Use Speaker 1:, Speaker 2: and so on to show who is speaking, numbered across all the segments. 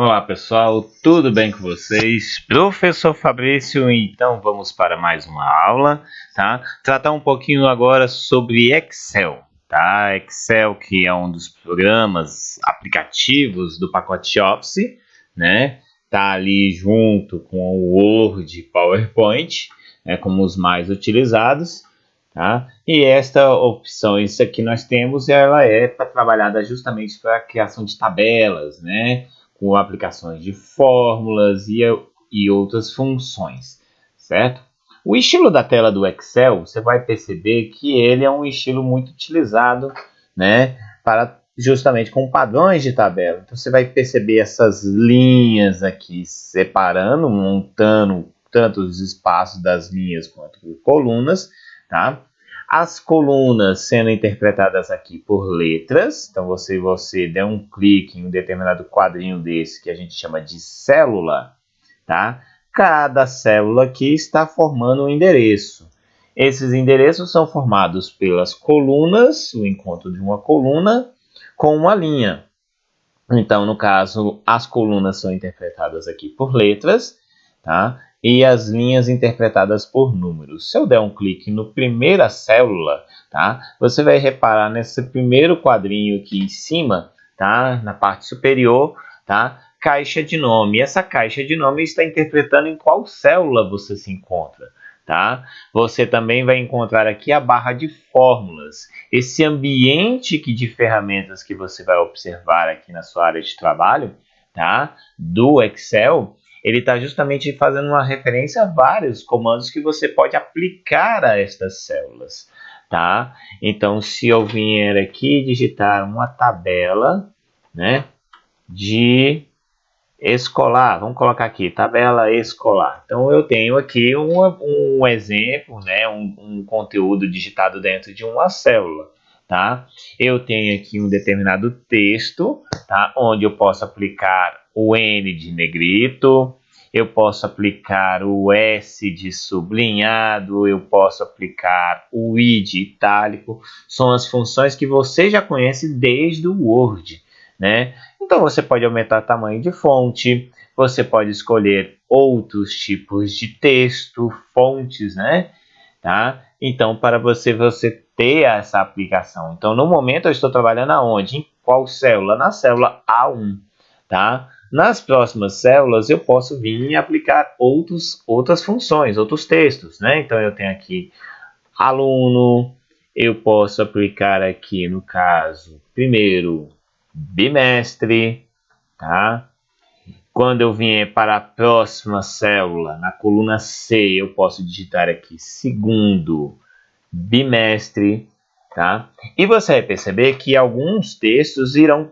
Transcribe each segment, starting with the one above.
Speaker 1: Olá pessoal, tudo bem com vocês? Professor Fabrício, então vamos para mais uma aula, tá? Tratar um pouquinho agora sobre Excel, tá? Excel que é um dos programas aplicativos do pacote Office, né? Tá ali junto com o Word e PowerPoint, né, como os mais utilizados, tá? E esta opção, isso aqui nós temos, ela é para trabalhada justamente para a criação de tabelas, né? Com aplicações de fórmulas e outras funções, certo? O estilo da tela do Excel, você vai perceber que ele é um estilo muito utilizado, né, para justamente com padrões de tabela. Então você vai perceber essas linhas aqui separando, montando tanto os espaços das linhas quanto colunas, tá? As colunas sendo interpretadas aqui por letras. Então, você der um clique em um determinado quadrinho desse que a gente chama de célula, tá? Cada célula aqui está formando um endereço. Esses endereços são formados pelas colunas, o encontro de uma coluna com uma linha. Então, no caso, as colunas são interpretadas aqui por letras, tá? E as linhas interpretadas por números. Se eu der um clique no primeira célula, tá? Você vai reparar nesse primeiro quadrinho aqui em cima, tá? Na parte superior, tá? Caixa de nome. E essa caixa de nome está interpretando em qual célula você se encontra, tá? Você também vai encontrar aqui a barra de fórmulas. Esse ambiente de ferramentas que você vai observar aqui na sua área de trabalho, tá? Do Excel, ele está justamente fazendo uma referência a vários comandos que você pode aplicar a estas células, tá? Então, se eu vier aqui digitar uma tabela, né, de escolar, vamos colocar aqui, tabela escolar. Então, eu tenho aqui um exemplo, né, um conteúdo digitado dentro de uma célula, tá? Eu tenho aqui um determinado texto, tá, onde eu posso aplicar o N de negrito, eu posso aplicar o S de sublinhado, eu posso aplicar o I de itálico, são as funções que você já conhece desde o Word, né? Então, você pode aumentar o tamanho de fonte, você pode escolher outros tipos de texto, fontes, né? Tá? Então, para você ter essa aplicação. Então, no momento, eu estou trabalhando aonde? Em qual célula? Na célula A1, tá? Nas próximas células, eu posso vir e aplicar outras funções, outros textos, né? Então, eu tenho aqui aluno, eu posso aplicar aqui, no caso, primeiro, bimestre, tá? Quando eu vier para a próxima célula, na coluna C, eu posso digitar aqui segundo bimestre, tá? E você vai perceber que alguns textos irão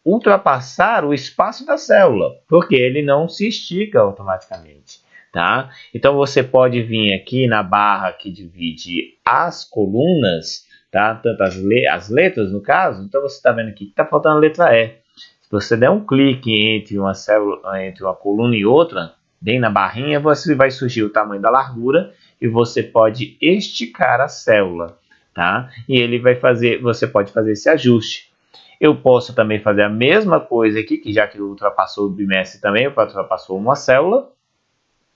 Speaker 1: ultrapassar o espaço da célula, porque ele não se estica automaticamente, tá? Então você pode vir aqui na barra que divide as colunas, tá? Tanto as letras no caso. Então você está vendo aqui que está faltando a letra E. Se você der um clique entre uma célula, entre uma coluna e outra, bem na barrinha, você vai surgir o tamanho da largura e você pode esticar a célula, tá? E ele vai fazer, você pode fazer esse ajuste. Eu posso também fazer a mesma coisa aqui, que já que ultrapassou o bimestre também, ultrapassou uma célula,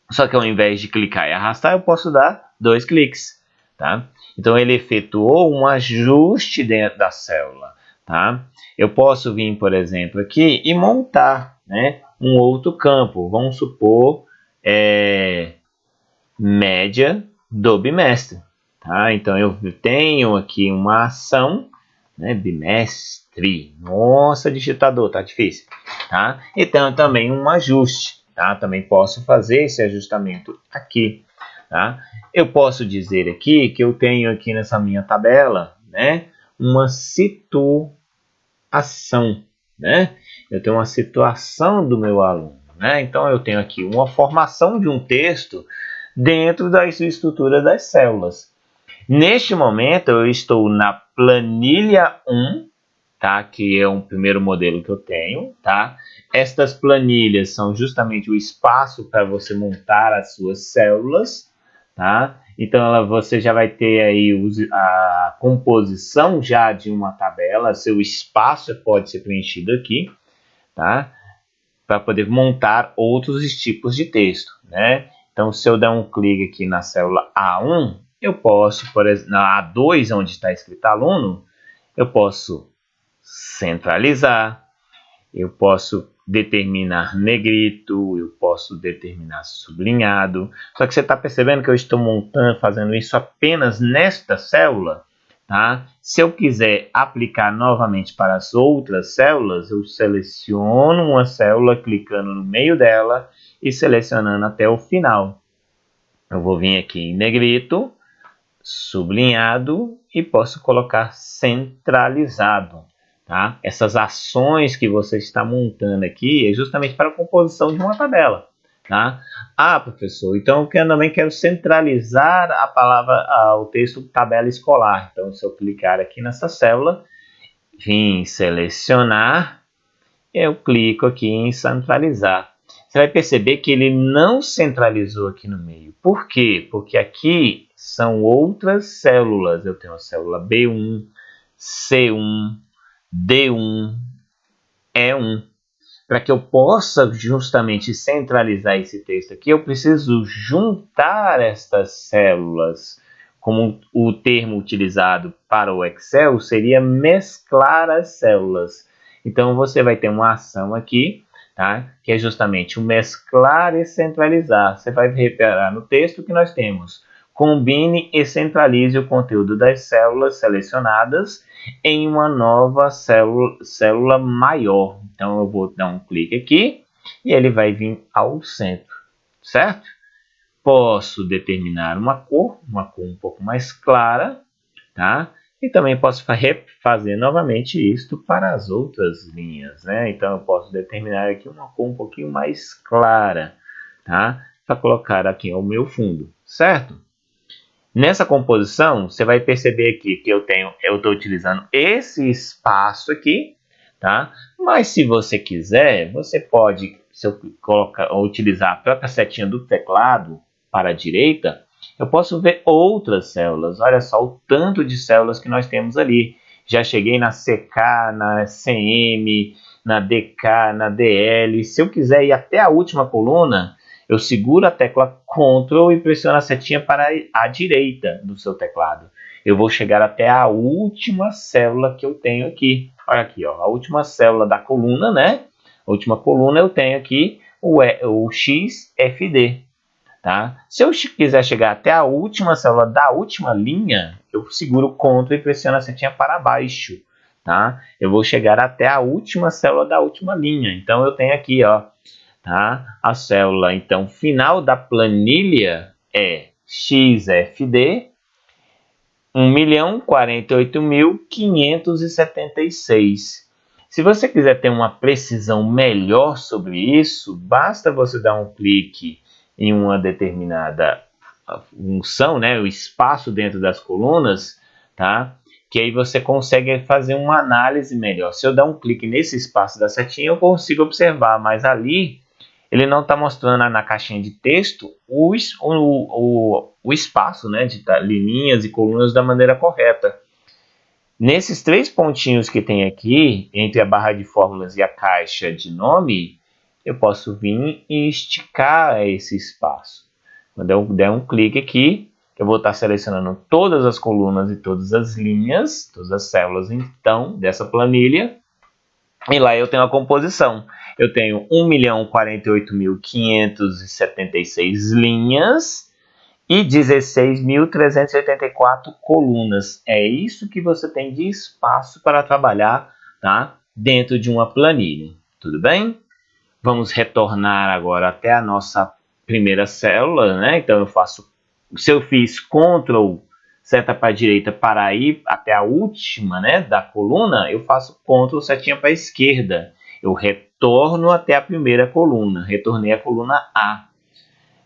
Speaker 1: só que ao invés de clicar e arrastar, eu posso dar 2 cliques, tá? Então, ele efetuou um ajuste dentro da célula, tá? Eu posso vir, por exemplo, aqui e montar, né, um outro campo. Vamos supor, média do bimestre, tá? Então, eu tenho aqui uma ação, né, bimestre. Nossa, digitador, tá difícil, tá? Então, também um ajuste, tá? Também posso fazer esse ajustamento aqui, tá? Eu posso dizer aqui que eu tenho aqui nessa minha tabela, né, uma situação, né? Eu tenho uma situação do meu aluno, né? Então, eu tenho aqui uma formação de um texto dentro da estrutura das células. Neste momento, eu estou na planilha 1, tá? Que é um primeiro modelo que eu tenho, tá? Estas planilhas são justamente o espaço para você montar as suas células, tá? Então, você já vai ter aí a composição já de uma tabela, seu espaço pode ser preenchido aqui, tá? para poder montar outros tipos de texto, né? Então, se eu der um clique aqui na célula A1, eu posso, por exemplo, na A2, onde está escrito aluno, eu posso centralizar, eu posso determinar negrito, eu posso determinar sublinhado. Só que você está percebendo que eu estou fazendo isso apenas nesta célula, tá? Se eu quiser aplicar novamente para as outras células, eu seleciono uma célula clicando no meio dela e selecionando até o final. Eu vou vir aqui em negrito, sublinhado e posso colocar centralizado. Tá? Essas ações que você está montando aqui é justamente para a composição de uma tabela. Tá? Ah, professor, então eu também quero centralizar a palavra, o texto tabela escolar. Então, se eu clicar aqui nessa célula, vim selecionar, eu clico aqui em centralizar. Você vai perceber que ele não centralizou aqui no meio. Por quê? Porque aqui são outras células. Eu tenho a célula B1, C1, D1, E1. Para que eu possa justamente centralizar esse texto aqui, eu preciso juntar estas células. Como o termo utilizado para o Excel seria mesclar as células. Então, você vai ter uma ação aqui, tá? Que é justamente o mesclar e centralizar. Você vai reparar no texto que nós temos. Combine e centralize o conteúdo das células selecionadas em uma nova célula maior. Então, eu vou dar um clique aqui e ele vai vir ao centro, certo? Posso determinar uma cor um pouco mais clara, tá? E também posso fazer novamente isto para as outras linhas, né? Então, eu posso determinar aqui uma cor um pouquinho mais clara, tá? Para colocar aqui o meu fundo, certo? Nessa composição, você vai perceber aqui que eu estou utilizando esse espaço aqui, tá? Mas se você quiser, você pode, se eu utilizar a própria setinha do teclado para a direita, eu posso ver outras células. Olha só o tanto de células que nós temos ali. Já cheguei na CK, na CM, na DK, na DL. Se eu quiser ir até a última coluna, eu seguro a tecla Ctrl e pressiono a setinha para a direita do seu teclado. Eu vou chegar até a última célula que eu tenho aqui. Olha aqui, ó, a última célula da coluna, né? A última coluna eu tenho aqui o XFD. Tá? Se eu quiser chegar até a última célula da última linha, eu seguro o Ctrl e pressiono a setinha para baixo. Tá? Eu vou chegar até a última célula da última linha. Então, eu tenho aqui, ó, tá? A célula então, final da planilha é XFD 1.048.576. Se você quiser ter uma precisão melhor sobre isso, basta você dar um clique em uma determinada função, né, o espaço dentro das colunas, tá? Que aí você consegue fazer uma análise melhor. Se eu der um clique nesse espaço da setinha, eu consigo observar, mas ali ele não está mostrando na caixinha de texto o espaço, né, de linhas e colunas da maneira correta. Nesses três pontinhos que tem aqui, entre a barra de fórmulas e a caixa de nome, eu posso vir e esticar esse espaço. Quando eu der um clique aqui, eu vou estar selecionando todas as colunas e todas as linhas, todas as células, então, dessa planilha. E lá eu tenho a composição. Eu tenho 1.048.576 linhas e 16.384 colunas. É isso que você tem de espaço para trabalhar, tá? Dentro de uma planilha. Tudo bem? Vamos retornar agora até a nossa primeira célula, né? Então eu faço, se eu fiz Ctrl seta para a direita para ir até a última, né, da coluna, eu faço Ctrl setinha para a esquerda. Eu retorno até a primeira coluna. Retornei a coluna A.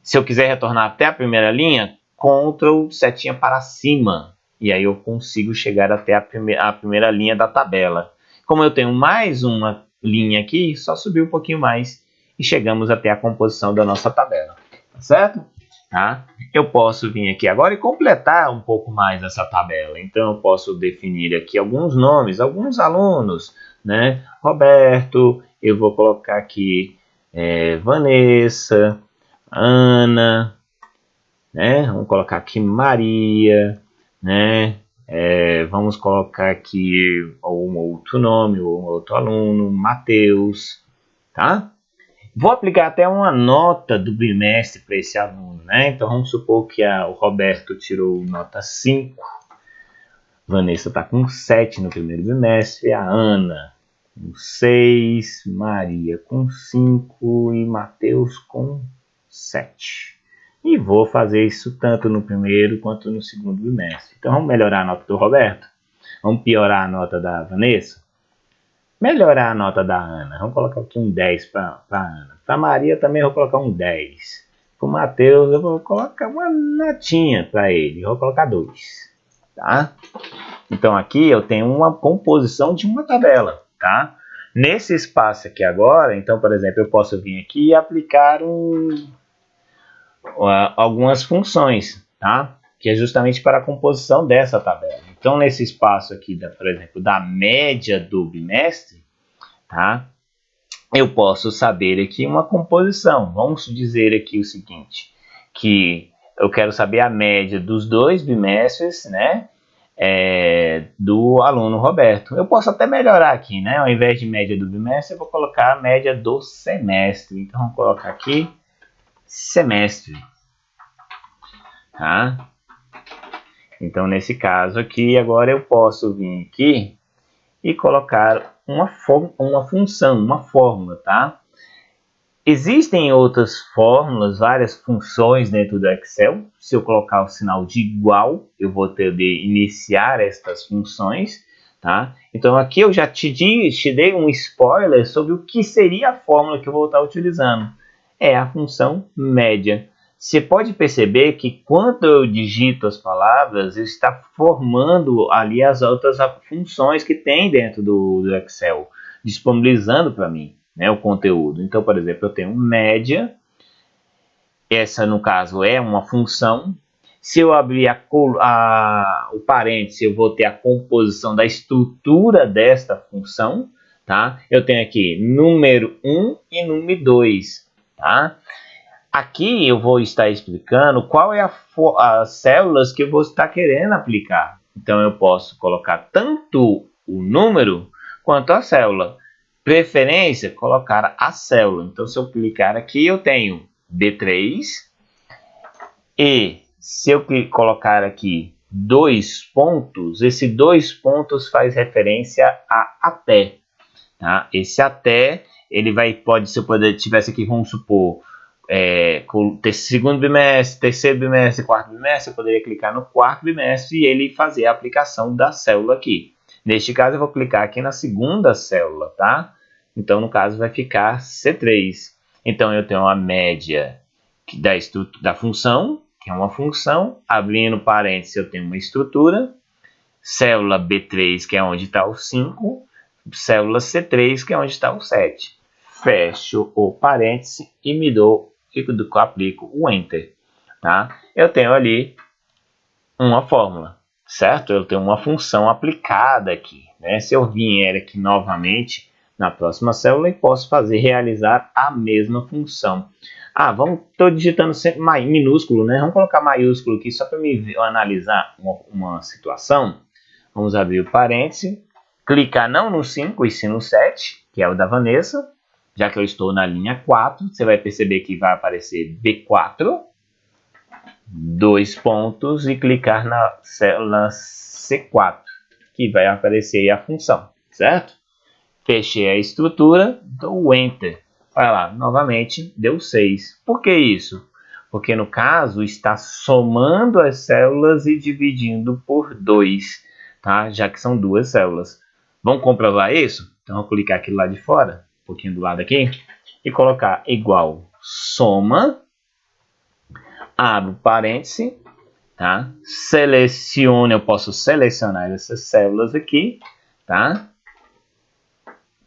Speaker 1: Se eu quiser retornar até a primeira linha, Ctrl setinha para cima. E aí eu consigo chegar até a primeira linha da tabela. Como eu tenho mais uma linha aqui, só subir um pouquinho mais e chegamos até a composição da nossa tabela. Tá certo? Tá? Eu posso vir aqui agora e completar um pouco mais essa tabela. Então, eu posso definir aqui alguns nomes, alguns alunos, né? Roberto, eu vou colocar aqui Vanessa, Ana, né? Vamos colocar aqui Maria, né? Vamos colocar aqui um outro nome, um outro aluno, Matheus, tá? Vou aplicar até uma nota do bimestre para esse aluno, né? Então vamos supor que o Roberto tirou nota 5, Vanessa está com 7 no primeiro bimestre, a Ana com 6, Maria com 5 e Matheus com 7. E vou fazer isso tanto no primeiro quanto no segundo bimestre. Então vamos melhorar a nota do Roberto? Vamos piorar a nota da Vanessa? Melhorar a nota da Ana. Vamos colocar aqui um 10 para a Ana. Para Maria também vou colocar um 10. Para o Matheus eu vou colocar uma notinha para ele. Eu vou colocar 2. Tá? Então aqui eu tenho uma composição de uma tabela. Tá? Nesse espaço aqui agora, então, por exemplo, eu posso vir aqui e aplicar algumas funções, tá? Que é justamente para a composição dessa tabela. Então, nesse espaço aqui, por exemplo, da média do bimestre, tá? Eu posso saber aqui uma composição. Vamos dizer aqui o seguinte, que eu quero saber a média dos 2 bimestres, né? Do aluno Roberto. Eu posso até melhorar aqui, né? Ao invés de média do bimestre, eu vou colocar a média do semestre. Então, vamos colocar aqui semestre. Tá? Então, nesse caso aqui, agora eu posso vir aqui e colocar uma função, uma fórmula, tá? Existem outras fórmulas, várias funções dentro do Excel. Se eu colocar o sinal de igual, eu vou ter de iniciar estas funções, tá? Então, aqui eu já te dei um spoiler sobre o que seria a fórmula que eu vou estar utilizando. É a função média. Você pode perceber que quando eu digito as palavras, está formando ali as outras funções que tem dentro do Excel, disponibilizando para mim, né, o conteúdo. Então, por exemplo, eu tenho média, essa no caso é uma função. Se eu abrir o parêntese, eu vou ter a composição da estrutura desta função. Tá? Eu tenho aqui número 1 e número 2. Tá? Aqui eu vou estar explicando qual é as células que eu vou estar querendo aplicar. Então, eu posso colocar tanto o número quanto a célula. Preferência, colocar a célula. Então, se eu clicar aqui, eu tenho D3. E se eu colocar aqui 2 pontos, esse 2 pontos faz referência a até. Tá? Esse até, ele pode, se eu tivesse aqui, vamos supor, segundo bimestre, terceiro bimestre, quarto bimestre, eu poderia clicar no quarto bimestre e ele fazer a aplicação da célula aqui. Neste caso, eu vou clicar aqui na segunda célula, tá? Então, no caso, vai ficar C3. Então, eu tenho a média da função, que é uma função, abrindo parênteses, eu tenho uma estrutura, célula B3, que é onde está o 5, célula C3, que é onde está o 7. Fecho o parêntese e aplico o Enter. Tá? Eu tenho ali uma fórmula, certo? Eu tenho uma função aplicada aqui. Né? Se eu vier aqui novamente na próxima célula, eu posso realizar a mesma função. Estou digitando sempre minúsculo, né? Vamos colocar maiúsculo aqui só para me analisar uma situação. Vamos abrir o parêntese, clicar não no 5 e sim no 7, que é o da Vanessa. Já que eu estou na linha 4, você vai perceber que vai aparecer B4, 2 pontos, e clicar na célula C4, que vai aparecer a função, certo? Fechei a estrutura, dou Enter. Olha lá, novamente deu 6. Por que isso? Porque no caso está somando as células e dividindo por 2, tá? Já que são 2 células. Vamos comprovar isso? Então, eu vou clicar aqui lá de fora, um pouquinho do lado aqui, e colocar igual soma, abro parêntese, tá? Selecione, eu posso selecionar essas células aqui, tá?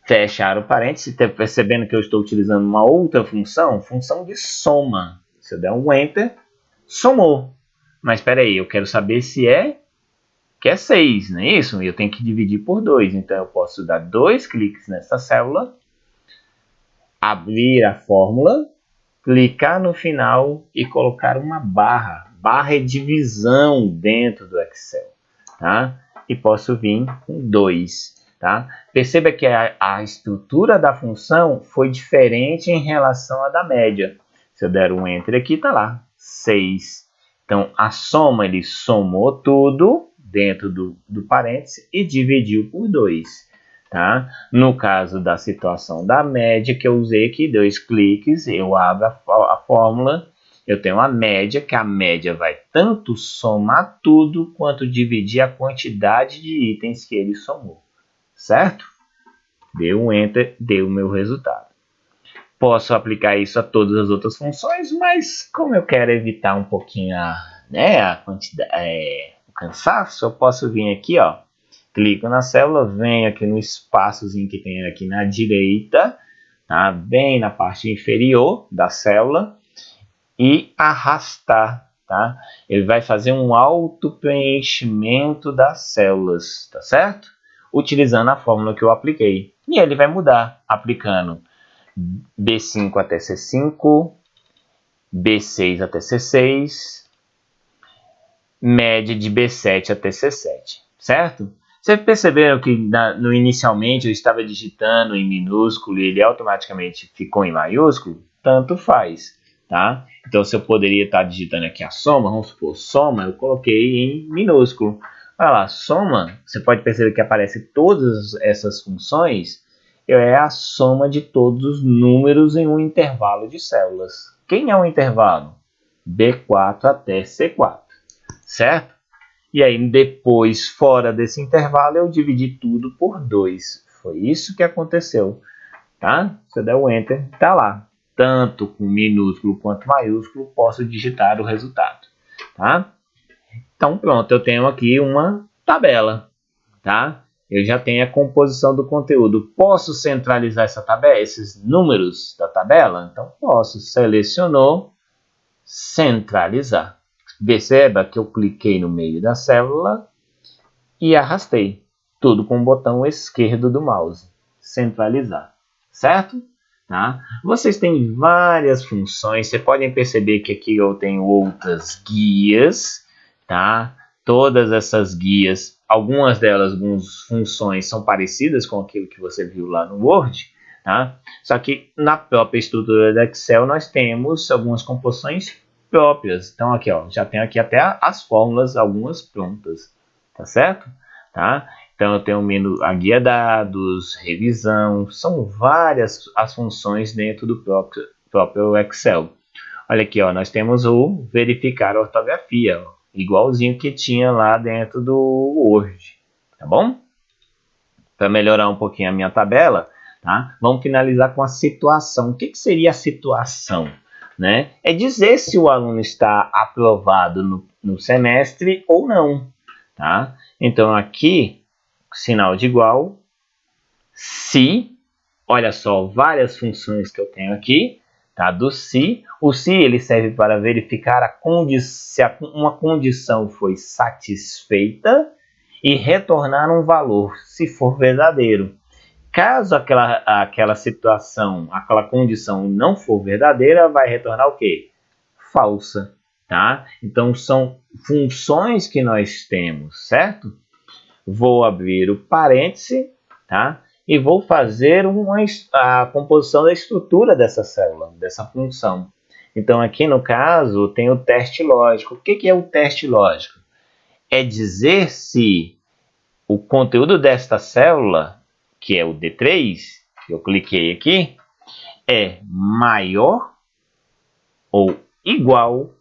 Speaker 1: Fechar o parêntese, percebendo que eu estou utilizando uma outra função de soma. Se eu der um Enter, somou. Mas espera aí, eu quero saber se é 6, não é isso? E eu tenho que dividir por 2. Então, eu posso dar 2 cliques nessa célula, abrir a fórmula, clicar no final e colocar uma barra. Barra é divisão dentro do Excel, tá? E posso vir com 2, tá? Perceba que a estrutura da função foi diferente em relação à da média. Se eu der um Enter aqui, tá lá, 6. Então, a soma, ele somou tudo dentro do parêntese e dividiu por 2. Tá? No caso da situação da média, que eu usei aqui, 2 cliques, eu abro a fórmula, eu tenho a média, que a média vai tanto somar tudo, quanto dividir a quantidade de itens que ele somou, certo? Deu um Enter, deu o meu resultado. Posso aplicar isso a todas as outras funções, mas como eu quero evitar um pouquinho a quantidade, o cansaço, eu posso vir aqui, ó, clico na célula, venho aqui no espaçozinho que tem aqui na direita, tá? Bem na parte inferior da célula e arrastar, tá? Ele vai fazer um auto preenchimento das células, tá certo? Utilizando a fórmula que eu apliquei. E ele vai mudar, aplicando B5 até C5, B6 até C6, média de B7 até C7, certo? Vocês perceberam que inicialmente eu estava digitando em minúsculo e ele automaticamente ficou em maiúsculo? Tanto faz, tá? Então, se eu poderia estar digitando aqui a soma, vamos supor, soma, eu coloquei em minúsculo. Olha lá, soma, você pode perceber que aparece todas essas funções, é a soma de todos os números em um intervalo de células. Quem é o intervalo? B4 até C4, certo? E aí, depois, fora desse intervalo, eu dividi tudo por 2. Foi isso que aconteceu, tá? Se eu der o Enter, tá lá. Tanto com minúsculo quanto maiúsculo, posso digitar o resultado, tá? Então, pronto, eu tenho aqui uma tabela, tá? Eu já tenho a composição do conteúdo. Posso centralizar essa tabela, esses números da tabela? Então, posso. Selecionou, centralizar. Perceba que eu cliquei no meio da célula e arrastei. Tudo com o botão esquerdo do mouse. Centralizar. Certo? Tá? Vocês têm várias funções. Vocês podem perceber que aqui eu tenho outras guias. Tá? Todas essas guias, algumas delas, algumas funções são parecidas com aquilo que você viu lá no Word. Tá? Só que na própria estrutura do Excel nós temos algumas composições próprias. Então aqui, ó, já tenho aqui até as fórmulas, algumas prontas, tá certo? Tá? Então eu tenho a guia dados, revisão, são várias as funções dentro do próprio Excel. Olha aqui, ó, nós temos o verificar a ortografia, ó, igualzinho que tinha lá dentro do Word, tá bom? Para melhorar um pouquinho a minha tabela, tá? Vamos finalizar com a situação. O que seria a situação? Né? É dizer se o aluno está aprovado no semestre ou não. Tá? Então, aqui, sinal de igual, se, olha só, várias funções que eu tenho aqui, tá? Do se. O se ele serve para verificar se uma condição foi satisfeita e retornar um valor, se for verdadeiro. Caso aquela situação, aquela condição não for verdadeira, vai retornar o quê? Falsa, tá? Então, são funções que nós temos, certo? Vou abrir o parêntese, tá? E vou fazer a composição da estrutura dessa célula, dessa função. Então, aqui no caso, tem o teste lógico. O que é o teste lógico? É dizer se o conteúdo desta célula, que é o D3, que eu cliquei aqui, é maior ou igual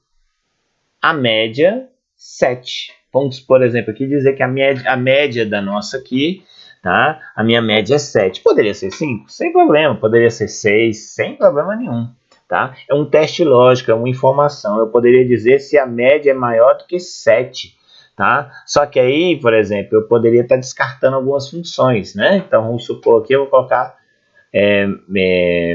Speaker 1: à média 7. Vamos, por exemplo, aqui dizer que a média da nossa aqui, tá? A minha média é 7. Poderia ser 5? Sem problema. Poderia ser 6? Sem problema nenhum. Tá? É um teste lógico, é uma informação. Eu poderia dizer se a média é maior do que 7. Tá? Só que aí, por exemplo, eu poderia estar descartando algumas funções, né? Então, vamos supor aqui, eu vou colocar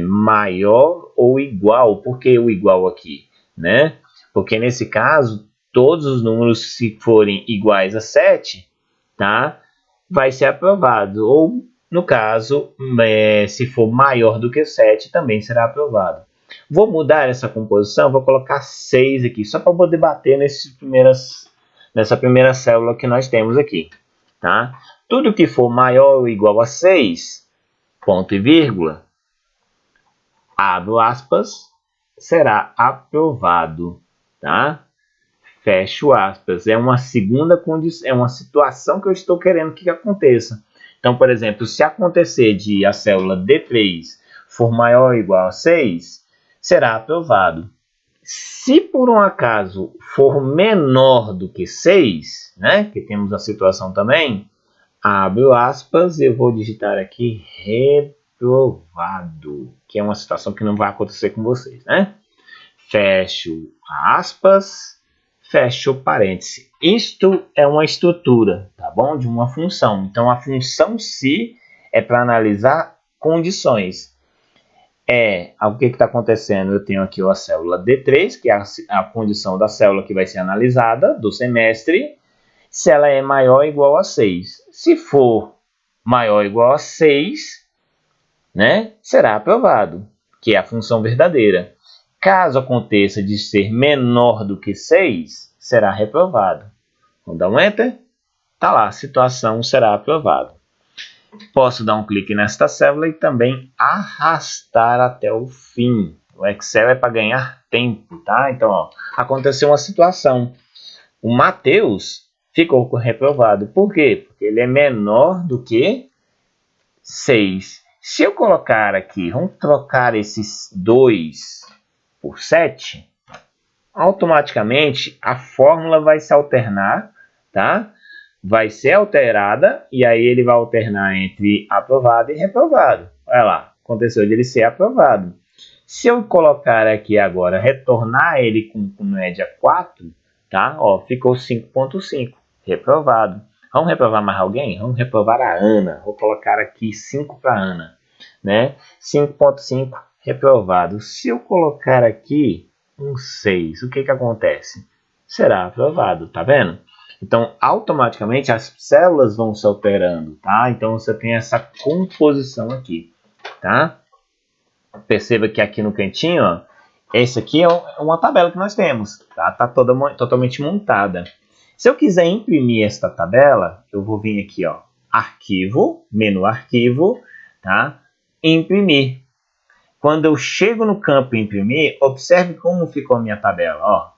Speaker 1: maior ou igual. Por que o igual aqui? Né? Porque nesse caso, todos os números, se forem iguais a 7, tá? Vai ser aprovado. Ou No caso, se for maior do que 7, também será aprovado. Vou mudar essa composição, vou colocar 6 aqui, só para poder bater nessa primeira célula que nós temos aqui. Tá? Tudo que for maior ou igual a 6, ponto e vírgula, abro aspas, será aprovado. Tá? Fecho aspas. É uma segunda condição, é uma situação que eu estou querendo que aconteça. Então, por exemplo, se acontecer de a célula D3 for maior ou igual a 6, será aprovado. Se por um acaso for menor do que 6, né, que temos a situação também, abro aspas, eu vou digitar aqui reprovado, que é uma situação que não vai acontecer com vocês, né? Fecho aspas, fecho parêntese. Isto é uma estrutura, tá bom? De uma função. Então, a função se é para analisar condições. O que está acontecendo? Eu tenho aqui a célula D3, que é a condição da célula que vai ser analisada do semestre, se ela é maior ou igual a 6. Se for maior ou igual a 6, né, será aprovado, que é a função verdadeira. Caso aconteça de ser menor do que 6, será reprovado. Vamos dar um Enter? Está lá, situação será aprovado. Posso dar um clique nesta célula e também arrastar até o fim. O Excel é para ganhar tempo, tá? Então, ó, aconteceu uma situação. O Matheus ficou reprovado. Por quê? Porque ele é menor do que 6. Se eu colocar aqui, vamos trocar esses 2 por 7, automaticamente a fórmula vai se alternar, tá? Vai ser alterada e aí ele vai alternar entre aprovado e reprovado. Olha lá, aconteceu de ele ser aprovado. Se eu colocar aqui agora, retornar ele com média 4, tá? Ó, ficou 5.5, reprovado. Vamos reprovar mais alguém? Vamos reprovar a Ana. Vou colocar aqui 5 para a Ana, né? 5.5, reprovado. Se eu colocar aqui um 6, o que acontece? Será aprovado, tá vendo? Então, automaticamente, as células vão se alterando, tá? Então, você tem essa composição aqui, tá? Perceba que aqui no cantinho, ó, esse aqui é uma tabela que nós temos, tá? Tá totalmente montada. Se eu quiser imprimir esta tabela, eu vou vir aqui, ó, arquivo, menu arquivo, tá? Imprimir. Quando eu chego no campo imprimir, observe como ficou a minha tabela, ó.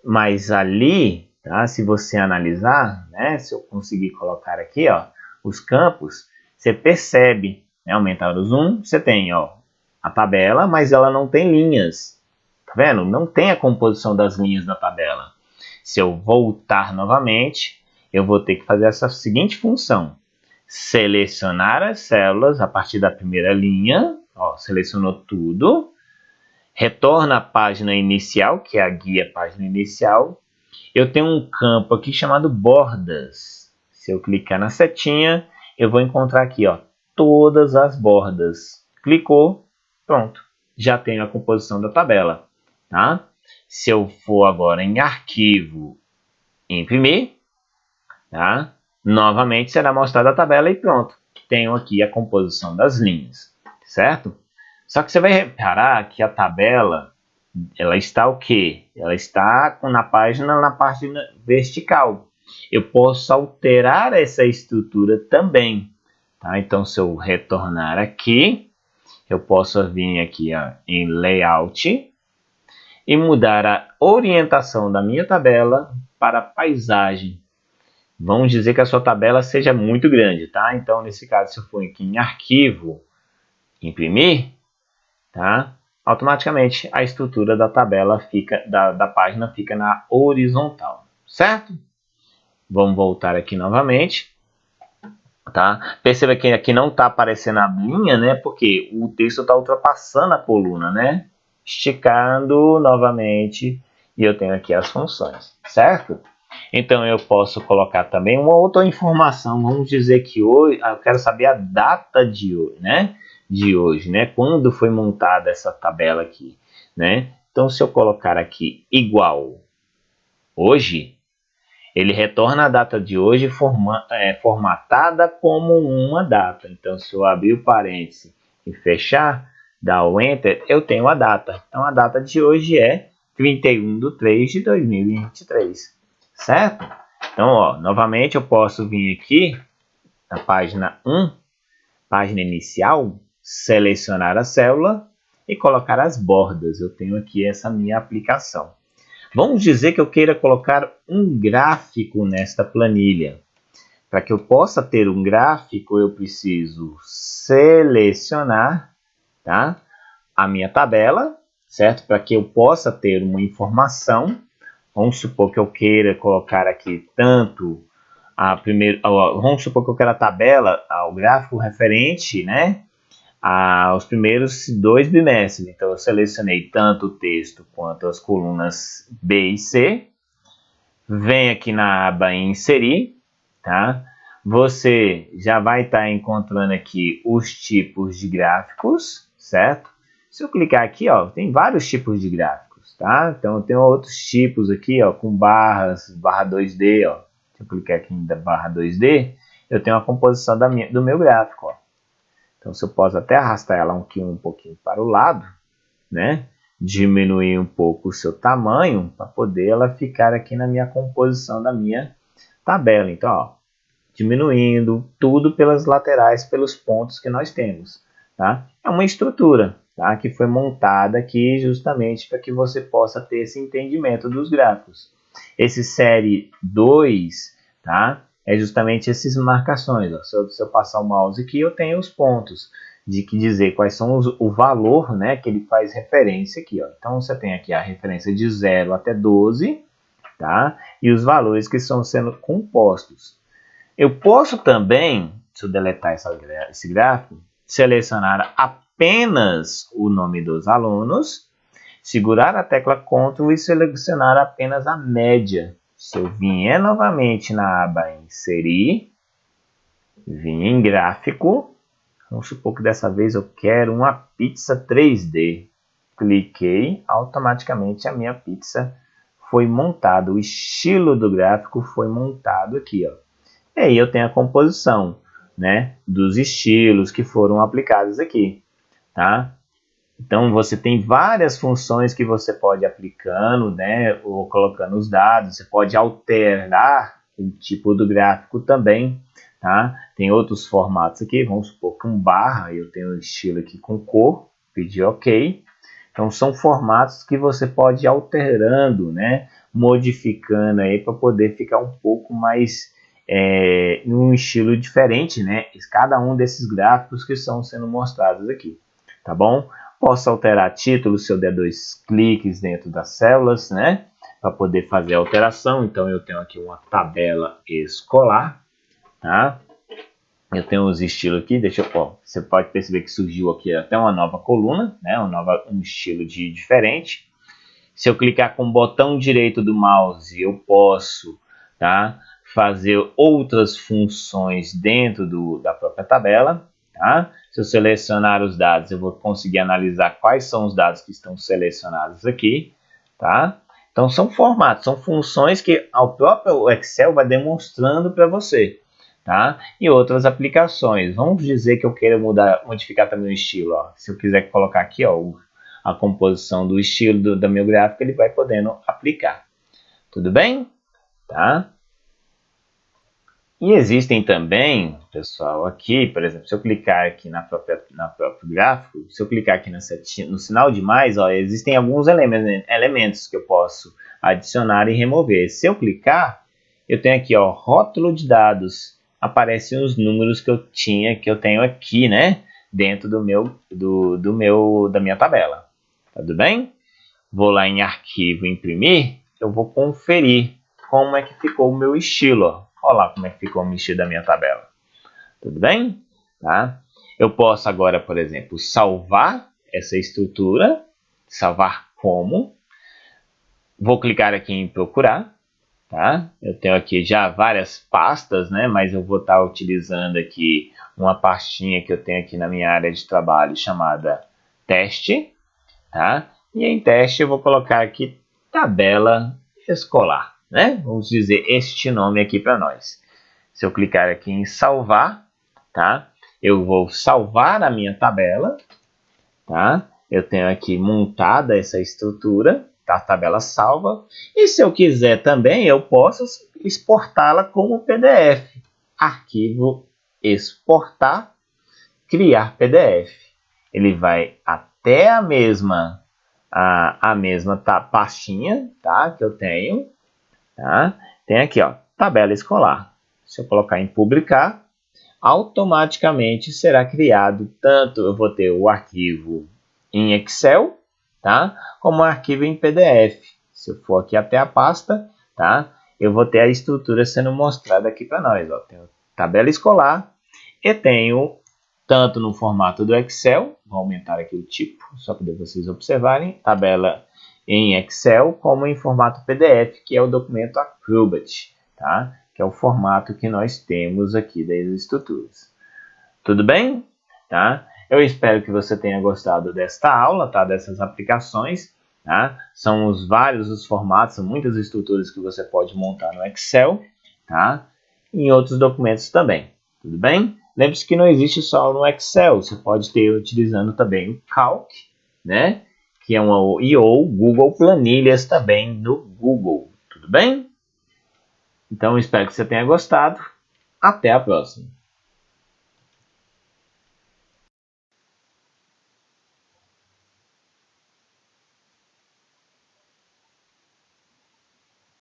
Speaker 1: Mas ali, tá? Se você analisar, né? Se eu conseguir colocar aqui, ó, os campos, você percebe, né? Aumentar o zoom, você tem, ó, a tabela, mas ela não tem linhas, tá vendo? Não tem a composição das linhas da tabela. Se eu voltar novamente, eu vou ter que fazer essa seguinte função: selecionar as células a partir da primeira linha, ó, selecionou tudo. Retorna à página inicial, que é a guia página inicial. Eu tenho um campo aqui chamado bordas. Se eu clicar na setinha, eu vou encontrar aqui, ó, todas as bordas. Clicou, pronto. Já tenho a composição da tabela, tá? Se eu for agora em arquivo, imprimir, tá? Novamente será mostrada a tabela e pronto. Tenho aqui a composição das linhas, certo? Só que você vai reparar que a tabela, ela está o quê? Ela está na parte vertical. Eu posso alterar essa estrutura também, tá? Então, se eu retornar aqui, eu posso vir aqui, ó, em Layout e mudar a orientação da minha tabela para paisagem. Vamos dizer que a sua tabela seja muito grande, tá? Então, nesse caso, se eu for aqui em Arquivo, Imprimir, tá? Automaticamente a estrutura da tabela da página fica na horizontal, certo? Vamos voltar aqui novamente, tá? Perceba que aqui não está aparecendo a linha, né? Porque o texto está ultrapassando a coluna, né? Esticando novamente e eu tenho aqui as funções, certo? Então eu posso colocar também uma outra informação. Vamos dizer que hoje eu quero saber a data de hoje, né? De hoje, né? Quando foi montada essa tabela aqui, né? Então, se eu colocar aqui igual hoje, Ele retorna a data de hoje formatada como uma data. Então, se eu abrir o parêntese e fechar, dar o Enter, eu tenho a data. Então, a data de hoje é 31/3/2023, certo? Então, ó, novamente eu posso vir aqui na página 1, página inicial, selecionar a célula e colocar as bordas. Eu tenho aqui essa minha aplicação. Vamos dizer que eu queira colocar um gráfico nesta planilha. Para que eu possa ter um gráfico, eu preciso selecionar, tá, a minha tabela, certo? Para que eu possa ter uma informação. Vamos supor que eu queira colocar aqui tanto vamos supor que eu quero a tabela, o gráfico referente, né, aos primeiros 2 bimestres. Então, eu selecionei tanto o texto quanto as colunas B e C. Vem aqui na aba Inserir, tá? Você já vai estar encontrando aqui os tipos de gráficos, certo? Se eu clicar aqui, ó, tem vários tipos de gráficos, tá? Então, eu tenho outros tipos aqui, ó, com barras, barra 2D, ó. Se eu clicar aqui em barra 2D, eu tenho a composição do meu gráfico, ó. Então, se eu posso até arrastar ela um pouquinho para o lado, né? Diminuir um pouco o seu tamanho para poder ela ficar aqui na minha composição da minha tabela. Então, ó, diminuindo tudo pelas laterais, pelos pontos que nós temos, tá? É uma estrutura, tá? Que foi montada aqui justamente para que você possa ter esse entendimento dos gráficos. Esse série 2, tá? É justamente essas marcações. Ó. Se eu passar o mouse aqui, eu tenho os pontos de que dizer quais são o valor, né, que ele faz referência aqui. Ó. Então, você tem aqui a referência de 0 até 12, tá? E os valores que estão sendo compostos. Eu posso também, se eu deletar esse gráfico, selecionar apenas o nome dos alunos, segurar a tecla Ctrl e selecionar apenas a média. Se eu vier novamente na aba Inserir, vim em Gráfico, vamos supor que dessa vez eu quero uma pizza 3D. Cliquei, automaticamente a minha pizza foi montada. O estilo do gráfico foi montado aqui, ó. E aí eu tenho a composição, né, dos estilos que foram aplicados aqui, tá? Então, você tem várias funções que você pode ir aplicando, né, ou colocando os dados. Você pode alterar o tipo do gráfico também, tá? Tem outros formatos aqui, vamos supor que um barra, eu tenho um estilo aqui com cor, pedir OK. Então, são formatos que você pode ir alterando, né, modificando aí para poder ficar um pouco mais um estilo diferente, né? Cada um desses gráficos que estão sendo mostrados aqui, tá bom? Posso alterar título se eu der 2 cliques dentro das células, né? Para poder fazer a alteração. Então, eu tenho aqui uma tabela escolar, tá? Eu tenho os estilos aqui, você pode perceber que surgiu aqui até uma nova coluna, né? Um estilo diferente. Se eu clicar com o botão direito do mouse, eu posso, tá, fazer outras funções dentro da própria tabela, tá? Se eu selecionar os dados, eu vou conseguir analisar quais são os dados que estão selecionados aqui, tá? Então, são formatos, são funções que o próprio Excel vai demonstrando para você, tá? E outras aplicações. Vamos dizer que eu queira modificar também o estilo, ó. Se eu quiser colocar aqui, ó, a composição do estilo do meu gráfico, ele vai podendo aplicar. Tudo bem? Tá? E existem também, pessoal, aqui, por exemplo, se eu clicar aqui na próprio gráfico, se eu clicar aqui no sinal de mais, ó, existem alguns elementos que eu posso adicionar e remover. Se eu clicar, eu tenho aqui, ó, rótulo de dados. Aparecem os números que eu tenho aqui, né, dentro da minha tabela. Tudo bem? Vou lá em arquivo, imprimir, eu vou conferir como é que ficou o meu estilo, ó. Olha lá como é que ficou o estilo da minha tabela. Tudo bem? Tá? Eu posso agora, por exemplo, salvar essa estrutura. Salvar como. Vou clicar aqui em procurar. Tá? Eu tenho aqui já várias pastas, né? Mas eu vou estar utilizando aqui uma pastinha que eu tenho aqui na minha área de trabalho chamada teste. Tá? E em teste eu vou colocar aqui tabela escolar. né? Vamos dizer este nome aqui para nós. Se eu clicar aqui em salvar, tá? Eu vou salvar a minha tabela, tá? Eu tenho aqui montada essa estrutura, tá? A tabela salva. E se eu quiser também, eu posso exportá-la como PDF. Arquivo exportar, criar PDF. Ele vai até a mesma pastinha, tá? Que eu tenho, tá? Tem aqui, ó, tabela escolar. Se eu colocar em publicar, automaticamente será criado tanto eu vou ter o arquivo em Excel, tá? Como o arquivo em PDF. Se eu for aqui até a pasta, tá? Eu vou ter a estrutura sendo mostrada aqui para nós, ó. Tenho tabela escolar e tenho tanto no formato do Excel, vou aumentar aqui o tipo, só para vocês observarem, tabela em Excel, como em formato PDF, que é o documento Acrobat, tá? Que é o formato que nós temos aqui das estruturas. Tudo bem? Tá? Eu espero que você tenha gostado desta aula, tá? Dessas aplicações, tá? São vários os formatos, são muitas estruturas que você pode montar no Excel, tá? E em outros documentos também, tudo bem? Lembre-se que não existe só no Excel, você pode ter utilizando também o Calc, né? Que é ou Google Planilhas também no Google, tudo bem? Então, espero que você tenha gostado. Até a próxima!